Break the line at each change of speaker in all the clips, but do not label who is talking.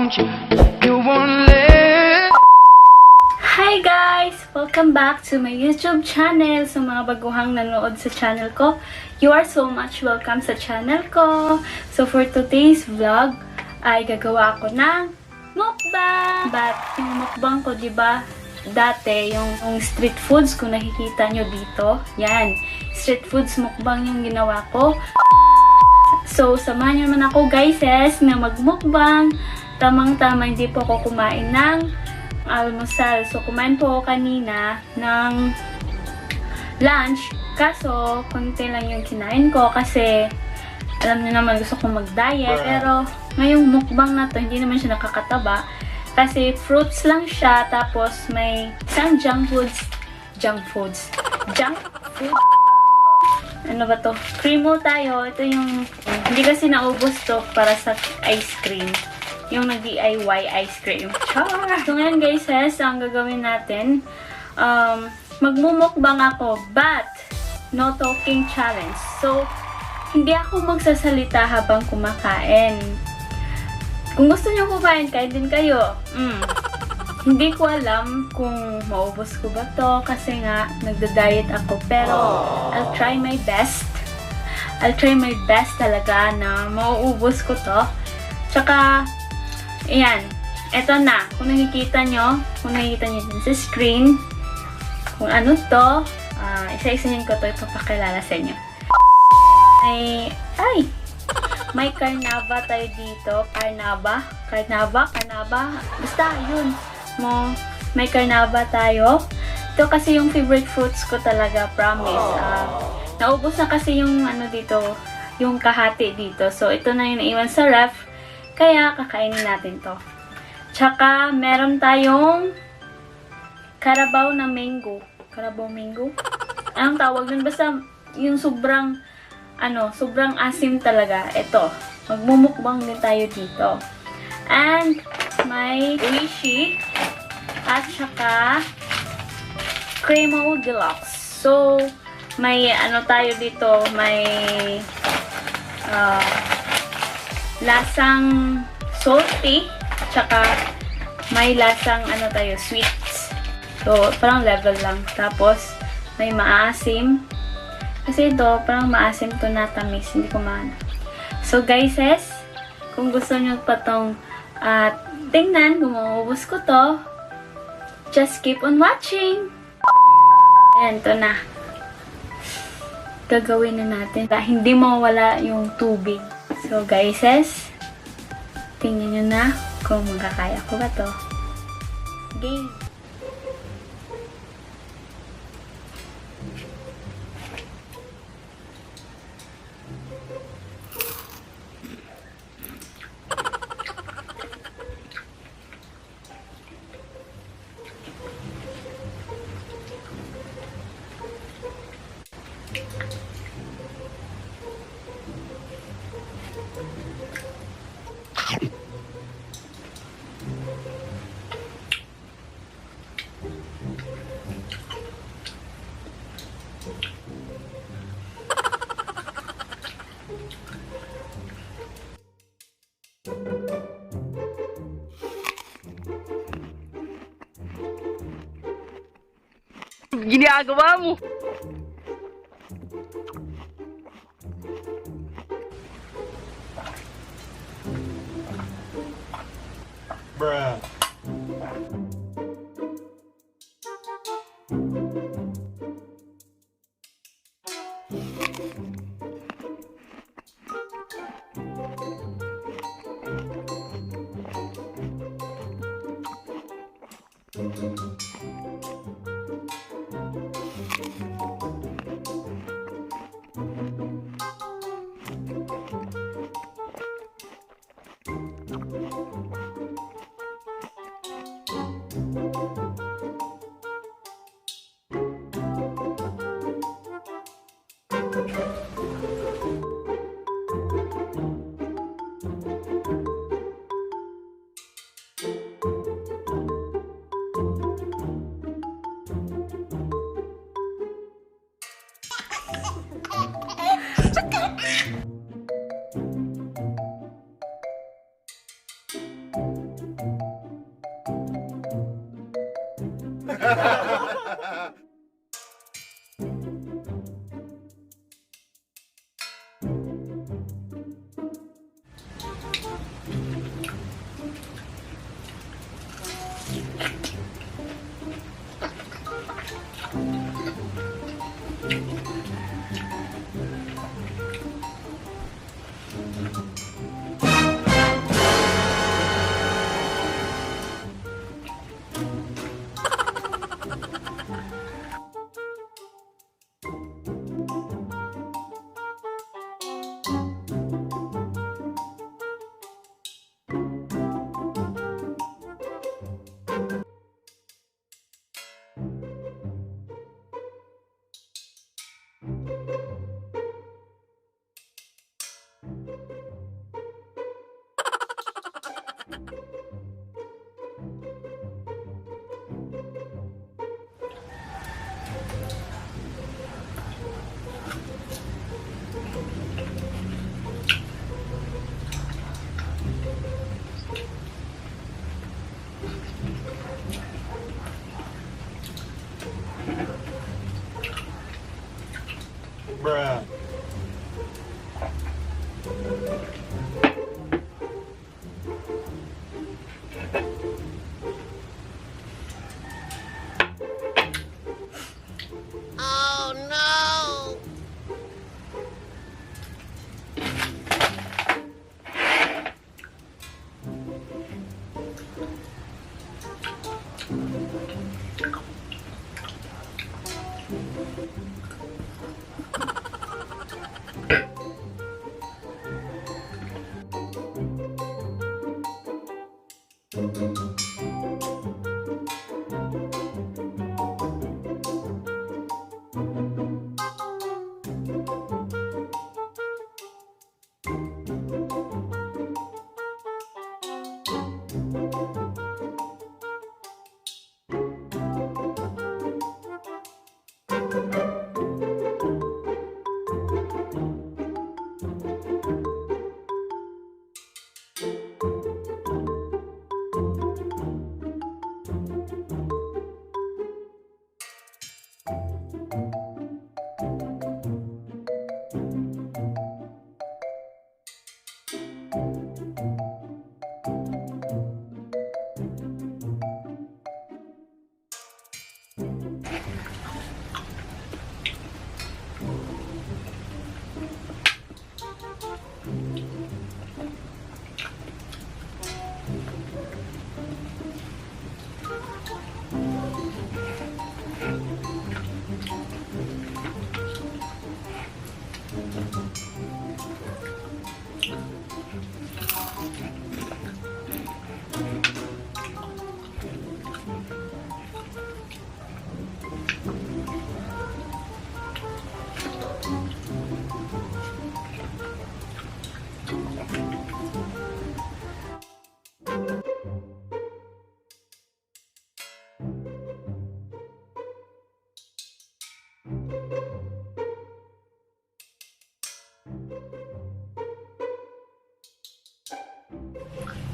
want you, you won't let.
Hi guys! Welcome back to my YouTube channel. Sa mga baguhang nanood sa channel ko, you are so much welcome sa channel ko. So for today's vlog, ay gagawa ako ng mukbang. But yung mukbang ko, diba, dati yung street foods kung nakikita nyo dito, yan, street foods mukbang yung ginawa ko. So samahan nyo naman ako guys na magmukbang. Tamang-tama, hindi po ako kumain ng almusal. So kumain po ako kanina ng lunch, kaso konti lang yung kinain ko kasi alam niyo naman gusto kong mag-diet. Pero ngayong mukbang na to, hindi naman siya nakakataba kasi fruits lang siya, tapos may isang junk food. Ano ba to? Creamo tayo. Ito yung, hindi kasi naubos to para sa ice cream. Yung nag-DIY ice cream. Char! So ngayon guys, ang gagawin natin, magmumukbang ako, but no talking challenge. So, hindi ako magsasalita habang kumakain. Kung gusto niyo kumain, kain din kayo. Hindi ko alam kung maubos ko ba to kasi nga nagda-diet ako, pero I'll try my best. I'll try my best talaga na mauubos ko to. Tsaka, ayan, eto na. Kung nakikita nyo din sa screen, kung ano to, isa-isahin ko to, ipapakilala sa inyo. May carnava tayo dito. Carnava. Basta, yun. May carnava tayo. Ito kasi yung favorite fruits ko talaga, promise. Naubos na kasi yung ano dito, yung kahati dito. So, ito na yung naiwan sa ref. Kaya, kakainin natin to. Tsaka, meron tayong karabaw na mango. Karabaw mango? Anong tawag dun? Basta, yung sobrang asim talaga. Ito. Magmumukbang din tayo dito. And, may uishi. At saka, Cremo Deluxe. So, may ano tayo dito, may lasang salty, tsaka may lasang sweets. So, parang level lang. Tapos, may maasim. Kasi ito, parang maasim to na tamis. Hindi ko maano. So, guys, kung gusto nyo pa tong tingnan, kung maubos ko to, just keep on watching! Ayan, ito na. Gagawin na natin. Hindi mawala yung tubig. So, guys, tingnan nyo na kung magkakaya ko ba to. Game!
Ginagawa mo. Bruh. Bruh.
Oh no!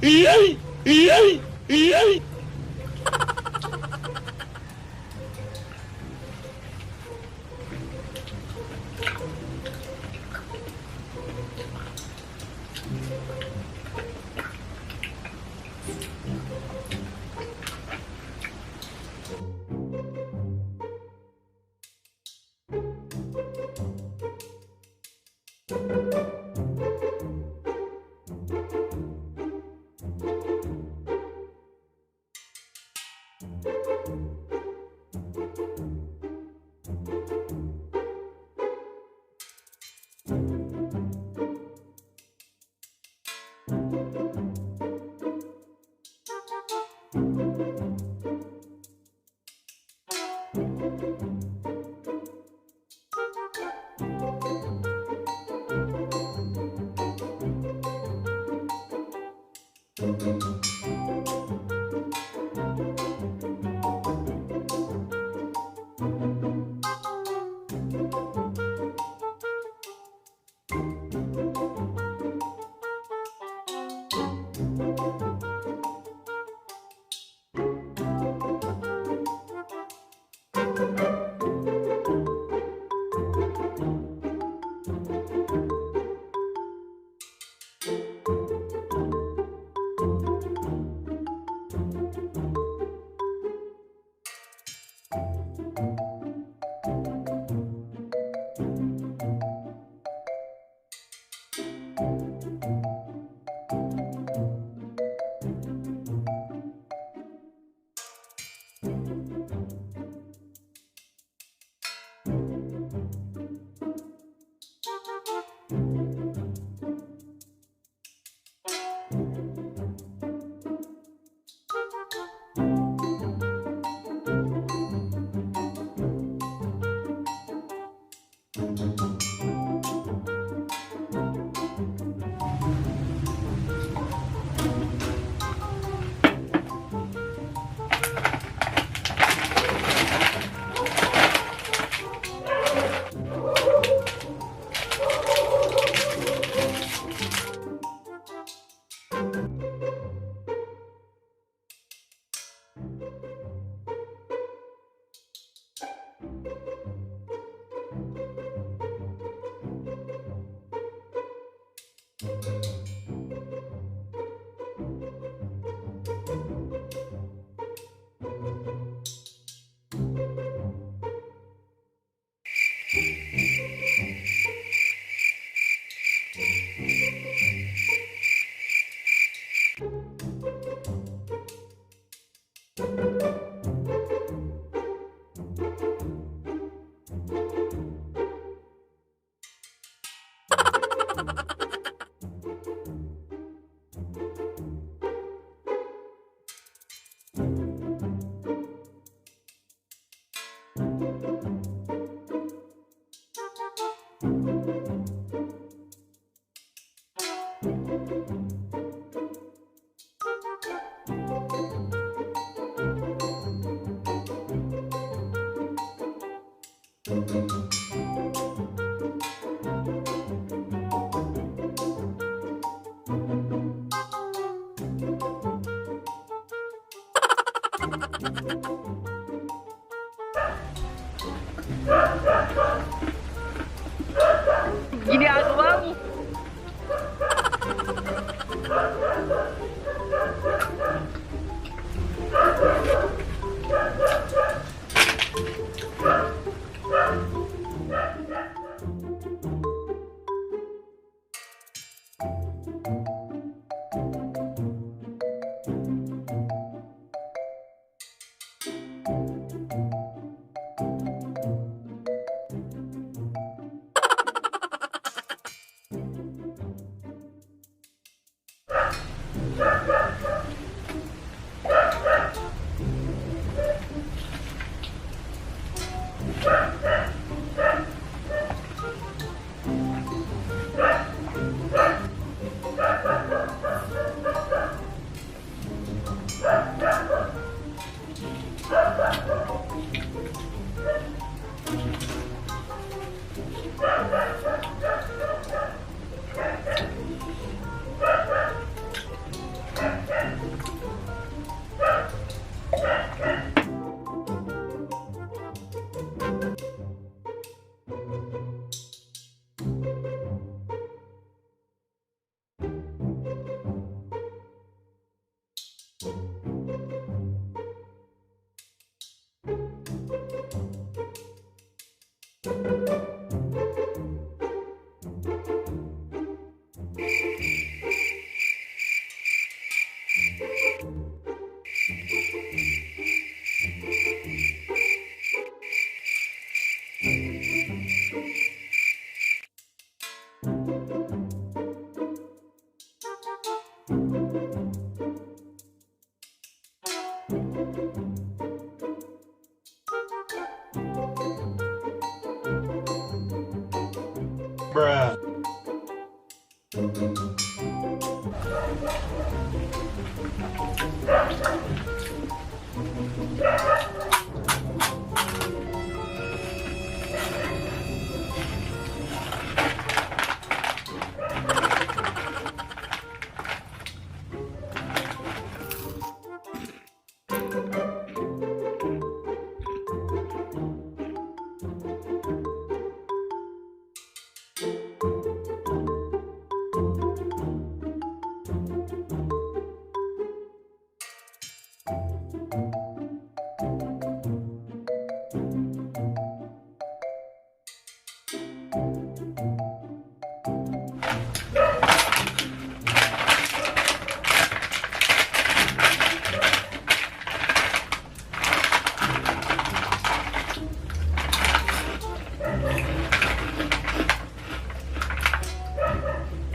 Yay! Yay! Yay!
Ginagawa mo.
Bruh.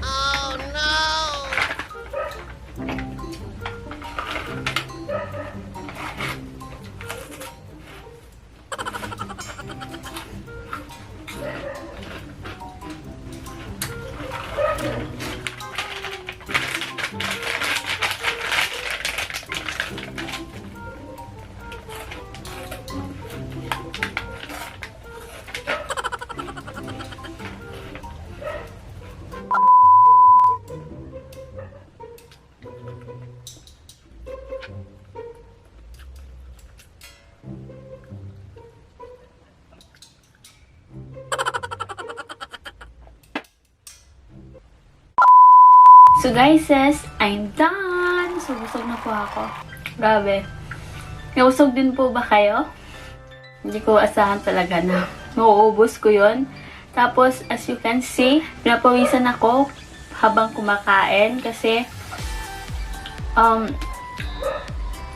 Oh no!
So guys, I'm done! So busog na po ako. Grabe. Nausog din po ba kayo? Hindi ko asahan talaga na mauubos ko yon. Tapos, as you can see, pinapawisan ako habang kumakain kasi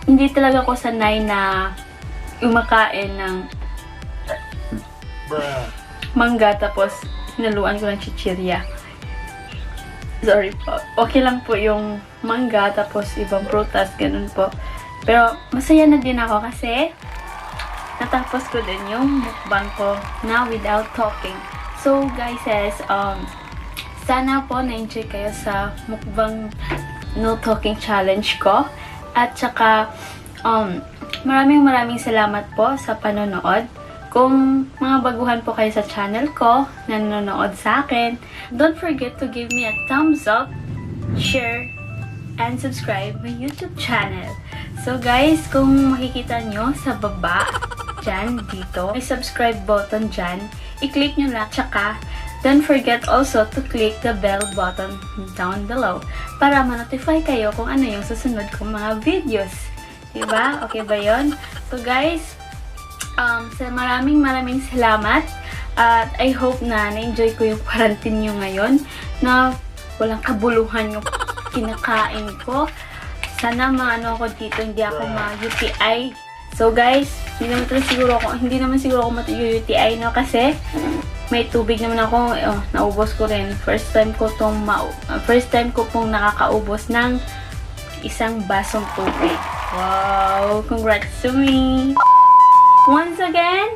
hindi talaga ako sanay na umakain ng mangga tapos hinaluan ko ng chichirya. Sorry po. Okay lang po yung mangga tapos ibang prutas, ganun po. Pero masaya na din ako kasi natapos ko din yung mukbang ko na without talking. So guys, sana po na-enjoy kayo sa mukbang no talking challenge ko. At saka maraming salamat po sa panonood. Kung mga baguhan po kayo sa channel ko, nanonood sa akin, don't forget to give me a thumbs up, share, and subscribe my YouTube channel. So guys, kung makikita nyo sa baba, dyan, dito, may subscribe button dyan, i-click nyo lang, tsaka don't forget also to click the bell button down below para ma-notify kayo kung ano yung susunod kong mga videos. Diba? Okay ba yun? So guys, maraming salamat at I hope na na-enjoy ko yung quarantine nyo ngayon na walang kabuluhan yung kinakain ko. Sana maano ako dito, hindi ako ma-UTI. So guys, hindi naman siguro ako ma-UTI no kasi may tubig naman ako, naubos ko rin. First time ko pong nakakaubos ng isang basong tubig. Wow, congrats to me. Once again,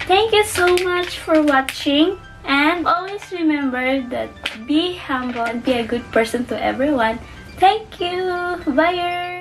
thank you so much for watching, and always remember that be humble and be a good person to everyone. Thank you. Bye.